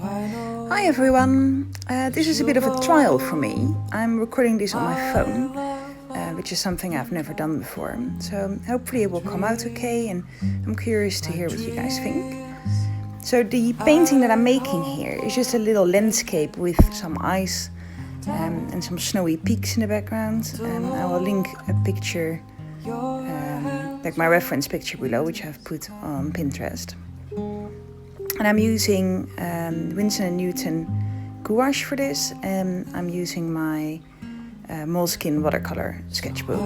Hi everyone, this is a bit of a trial for me. I'm recording this on my phone, which is something I've never done before. So hopefully it will come out okay, and I'm curious to hear what you guys think. So the painting that I'm making here is just a little landscape with some ice and some snowy peaks in the background. I will link a picture, like my reference picture below, which I've put on Pinterest. And I'm using Winsor & Newton Gouache for this, and I'm using my moleskin watercolour sketchbook.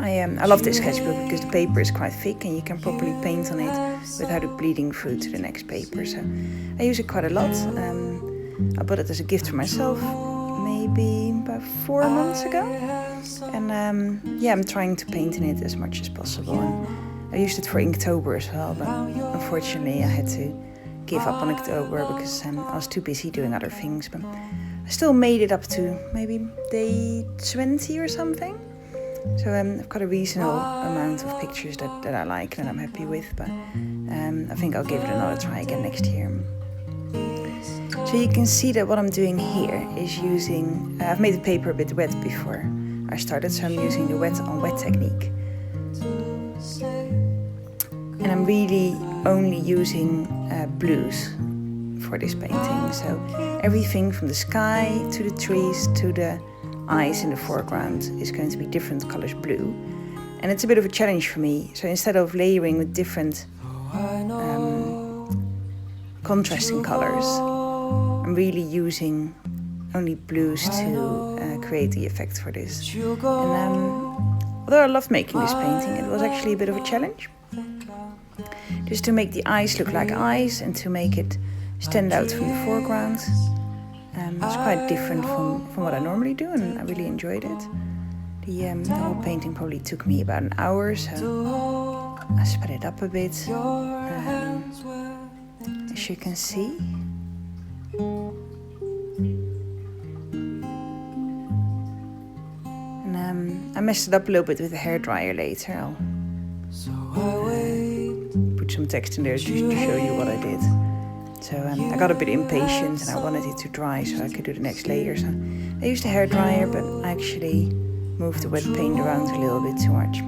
I love this sketchbook because the paper is quite thick and you can properly paint on it without it bleeding through to the next paper. So I use it quite a lot. I bought it as a gift for myself maybe about 4 months ago. And I'm trying to paint in it as much as possible. And I used it for Inktober as well, but unfortunately I had to give up on October because I was too busy doing other things. But I still made it up to maybe day 20 or something. So I've got a reasonable amount of pictures that I like and I'm happy with. But I think I'll give it another try again next year. So you can see that what I'm doing here is using... I've made the paper a bit wet before I started, so I'm using the wet on wet technique. And I'm really only using blues for this painting. So everything from the sky to the trees to the eyes in the foreground is going to be different colors blue. And it's a bit of a challenge for me. So instead of layering with different contrasting colors, I'm really using only blues to create the effect for this. And although I loved making this painting, it was actually a bit of a challenge. Just to make the eyes look like eyes and to make it stand out from the foreground. It's quite different from what I normally do, and I really enjoyed it. The whole painting probably took me about an hour, so I sped it up a bit, as you can see. And I messed it up a little bit with the hairdryer later. I'll put some text in there just to show you what I did. So I got a bit impatient and I wanted it to dry so I could do the next layer. So I used a hairdryer, but I actually moved the wet paint around a little bit too much.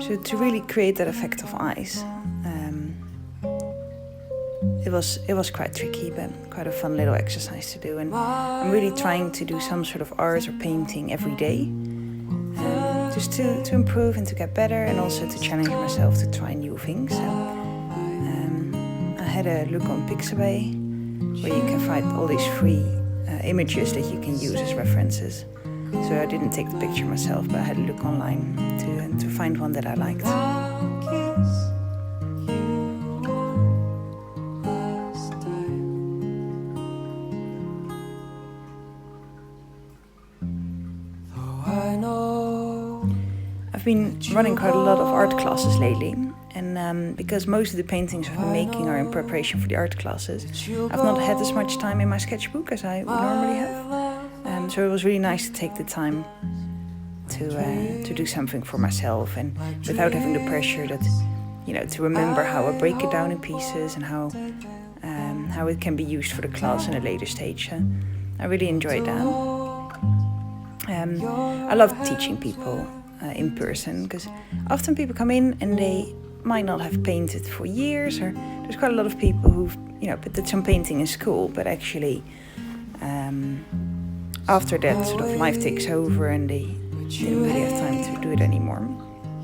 So to really create that effect of eyes, it was quite tricky, but quite a fun little exercise to do. And I'm really trying to do some sort of art or painting every day, just to improve and to get better, and also to challenge myself to try new things. So, I had a look on Pixabay where you can find all these free images that you can use as references. So I didn't take the picture myself, but I had a look online to find one that I liked. I've been running quite a lot of art classes lately, and because most of the paintings I've been making are in preparation for the art classes, I've not had as much time in my sketchbook as I would normally have. So it was really nice to take the time to do something for myself, and without having the pressure that, to remember how I break it down in pieces and how it can be used for the class in a later stage. I really enjoyed that. I love teaching people in person, because often people come in and they might not have painted for years, or there's quite a lot of people who've did some painting in school, but actually after that sort of life takes over and they didn't really have time to do it anymore,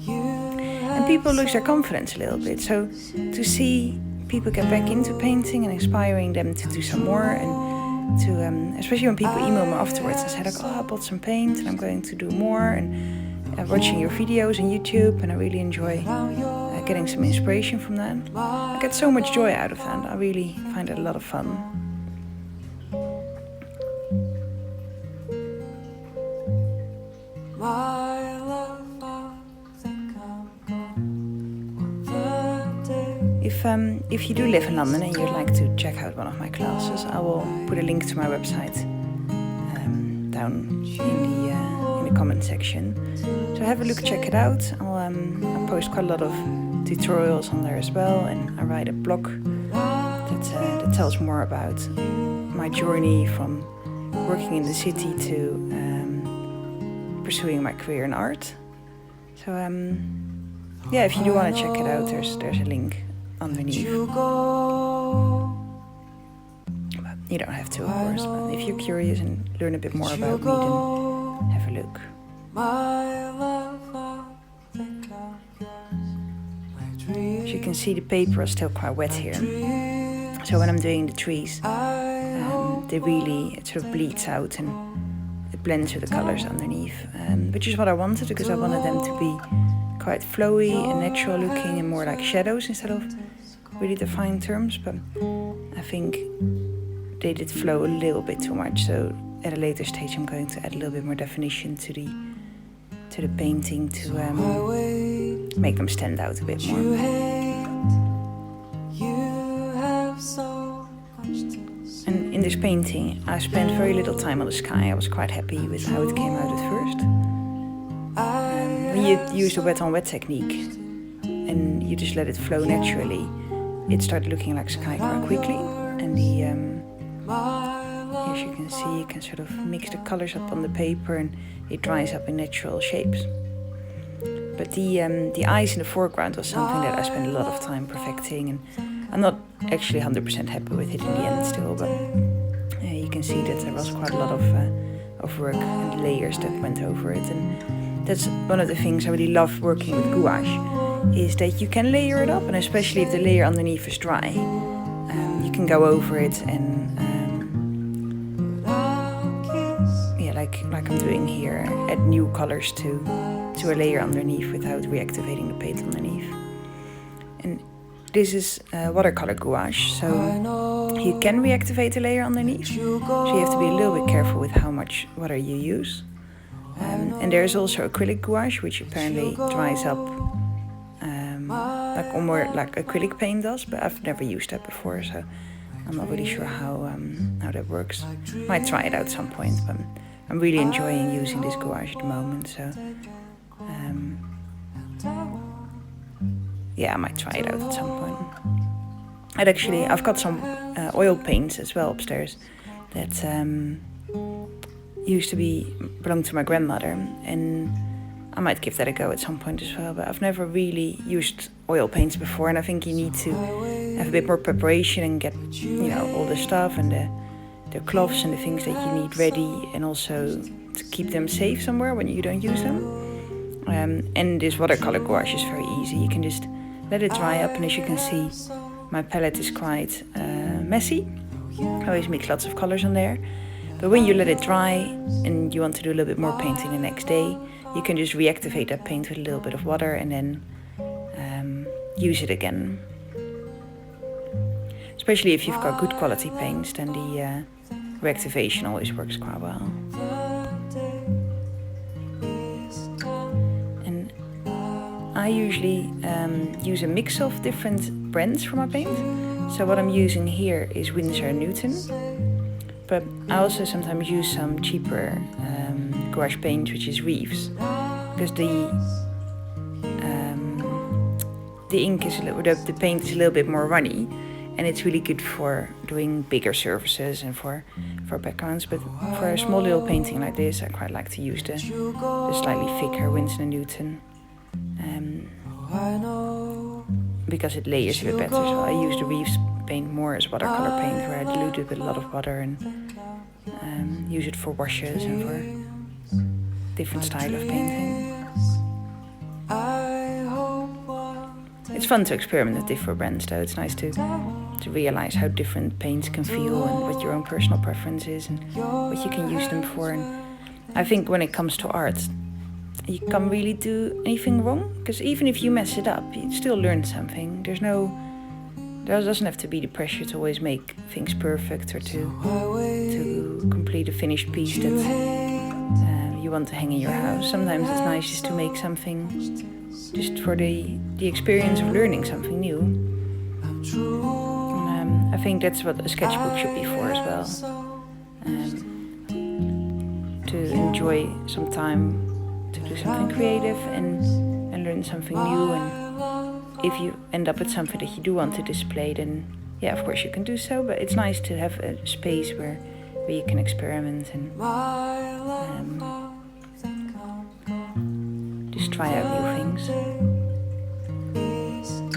and people lose their confidence a little bit. So to see people get back into painting and inspiring them to do some more, and to especially when people email me afterwards and say like, I bought some paint and I'm going to do more, and watching your videos on YouTube, and I really enjoy getting some inspiration from that. I get so much joy out of that. I really find it a lot of fun. If you do live in London and you'd like to check out one of my classes, I will put a link to my website down in the comment section. So have a look, check it out. I'll post quite a lot of tutorials on there as well, and I write a blog that tells more about my journey from working in the city to pursuing my career in art. So yeah, if you do want to check it out, there's a link underneath. But you don't have to, of course, but if you're curious and learn a bit more about me, then have a look. As you can see, the paper is still quite wet here. So when I'm doing the trees, it sort of bleeds out and it blends with the colors underneath, which is what I wanted, because I wanted them to be quite flowy and natural looking and more like shadows instead of really defined terms. But I think they did flow a little bit too much, so at a later stage I'm going to add a little bit more definition to the painting to make them stand out a bit more. And in this painting I spent very little time on the sky. I was quite happy with how it came out at first. When you use the wet on wet technique and you just let it flow naturally, it started looking like sky quite quickly, and as you can see, you can sort of mix the colors up on the paper and it dries up in natural shapes. But the eyes in the foreground was something that I spent a lot of time perfecting, and I'm not actually 100% happy with it in the end still, but you can see that there was quite a lot of work and layers that went over it. And that's one of the things I really love working with gouache, is that you can layer it up, and especially if the layer underneath is dry, you can go over it and like I'm doing here, add new colors to a layer underneath without reactivating the paint underneath. And this is watercolor gouache, so you can reactivate the layer underneath, so you have to be a little bit careful with how much water you use. And there is also acrylic gouache, which apparently dries up like acrylic paint does, but I've never used that before, so I'm not really sure how that works. Might try it out at some point, but I'm really enjoying using this gouache at the moment, so yeah, I might try it out at some point. I've got some oil paints as well upstairs that used to belong to my grandmother, and I might give that a go at some point as well. But I've never really used oil paints before, and I think you need to have a bit more preparation and get all the stuff and the cloths and the things that you need ready, and also to keep them safe somewhere when you don't use them. And this watercolor gouache is very easy. You can just let it dry up, and as you can see, my palette is quite messy. I always mix lots of colors on there. But when you let it dry and you want to do a little bit more painting the next day, you can just reactivate that paint with a little bit of water and then use it again. Especially if you've got good quality paints, then the reactivation always works quite well. And I usually use a mix of different brands for my paint. So what I'm using here is Winsor and Newton. But I also sometimes use some cheaper gouache paint, which is Reeves, because the ink is the paint is a little bit more runny, and it's really good for doing bigger surfaces and for backgrounds. But for a small little painting like this, I quite like to use the slightly thicker Winsor and Newton, because it layers a bit better. So I use the Reeves paint more as watercolor paint, where I dilute it with a lot of water and use it for washes and for different style of painting. It's fun to experiment with different brands though. It's nice to realize how different paints can feel and what your own personal preference is and what you can use them for. And I think when it comes to art, you can't really do anything wrong, because even if you mess it up, you still learn something. There doesn't have to be the pressure to always make things perfect or to complete a finished piece that you want to hang in your house. Sometimes it's nice just to make something just for the experience of learning something new. I think that's what a sketchbook should be for as well. to enjoy some time to do something creative and learn something new. And if you end up with something that you do want to display, then yeah, of course you can do so. But it's nice to have a space where you can experiment and just try out new things.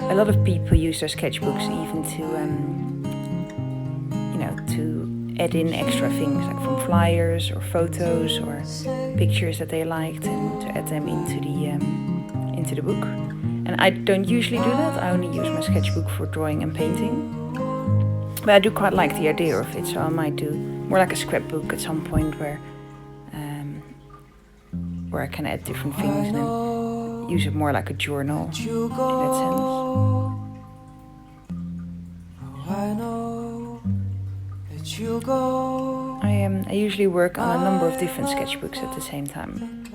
A lot of people use their sketchbooks even to add in extra things, like from flyers or photos or pictures that they liked, and to add them into the book. And I don't usually do that. I only use my sketchbook for drawing and painting. But I do quite like the idea of it, so I might do more like a scrapbook at some point where I can add different things and then use it more like a journal in that sense. I usually work on a number of different sketchbooks at the same time.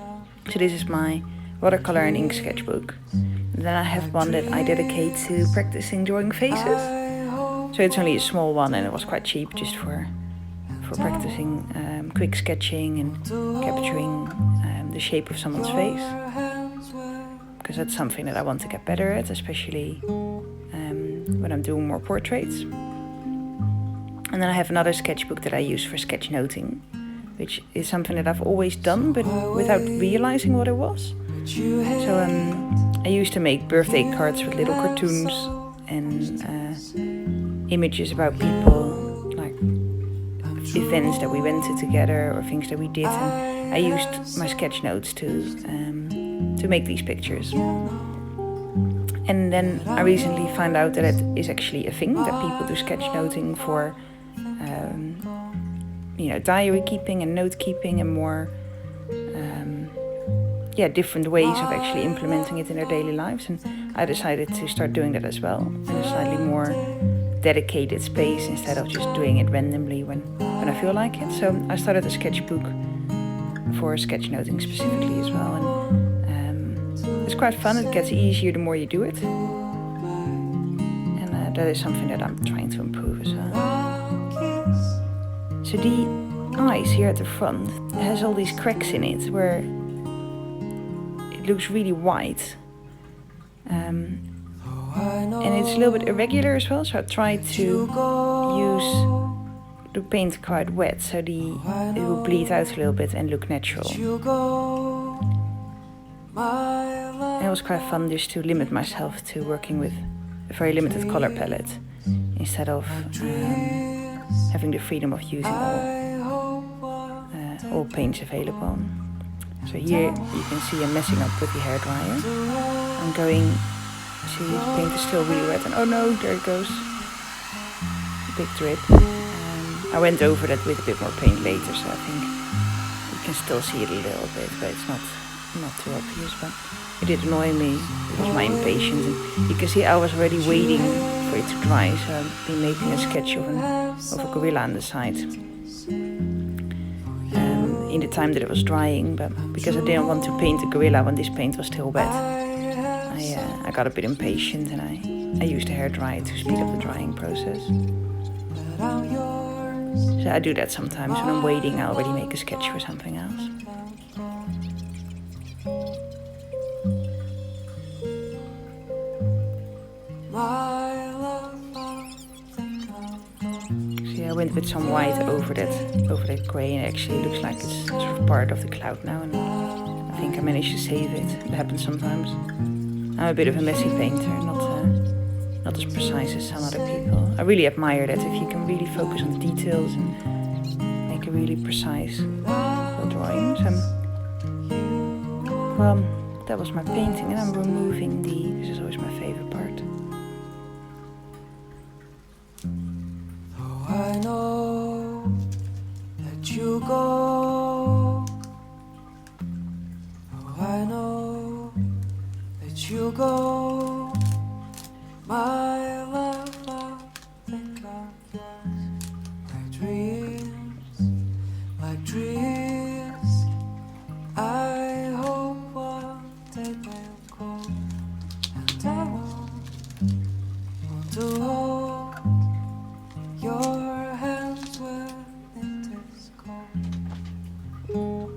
So this is my watercolour and ink sketchbook. And then I have one that I dedicate to practicing drawing faces. So it's only a small one, and it was quite cheap, just for practicing quick sketching and capturing the shape of someone's face. Because that's something that I want to get better at, especially when I'm doing more portraits. And then I have another sketchbook that I use for sketchnoting, which is something that I've always done, but without realizing what it was. So I used to make birthday cards with little cartoons and images about people, like events that we went to together or things that we did. And I used my sketch notes to make these pictures. And then I recently found out that it is actually a thing, that people do sketchnoting for diary keeping and note keeping and more different ways of actually implementing it in their daily lives. And I decided to start doing that as well, in a slightly more dedicated space instead of just doing it randomly when I feel like it. So I started a sketchbook for sketchnoting specifically as well, and it's quite fun. It gets easier the more you do it, and that is something that I'm trying to improve as well. So the eyes here at the front has all these cracks in it where it looks really white, and it's a little bit irregular as well, so I tried to use the paint quite wet so it will bleed out a little bit and look natural. And it was quite fun just to limit myself to working with a very limited color palette instead of having the freedom of using all paints available. So here you can see I'm messing up with the hairdryer. I'm going, see the paint is still really wet, and oh no, there it goes, a big drip. I went over that with a bit more paint later, so I think you can still see it a little bit, but it's not too obvious. But it did annoy me, it was my impatience, and you can see I was already waiting for it to dry, so I've been making a sketch of a gorilla on the side in the time that it was drying. But because I didn't want to paint the gorilla when this paint was still wet, I got a bit impatient, and I used a hairdryer to speed up the drying process. So I do that sometimes when I'm waiting. I already make a sketch for something else. I went with some white over that grey, and it actually looks like it's sort of part of the cloud now, and I think I managed to save it. It happens sometimes. I'm a bit of a messy painter, not as precise as some other people. I really admire that, if you can really focus on the details and make a really precise drawing. So, well, that was my painting, and I'm removing this is always my favorite part. I know that you go. Oh, I know that you go. My love, I think of yours. Like dreams. I hope one day they'll go, and I want to hold your hands when it is cold.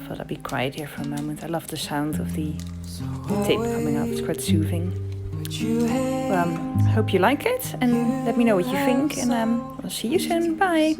thought I'd be quiet here for a moment. I love the sound of the tape coming out. It's quite soothing. Well, hope you like it and let me know what you think, and I'll see you soon. Bye!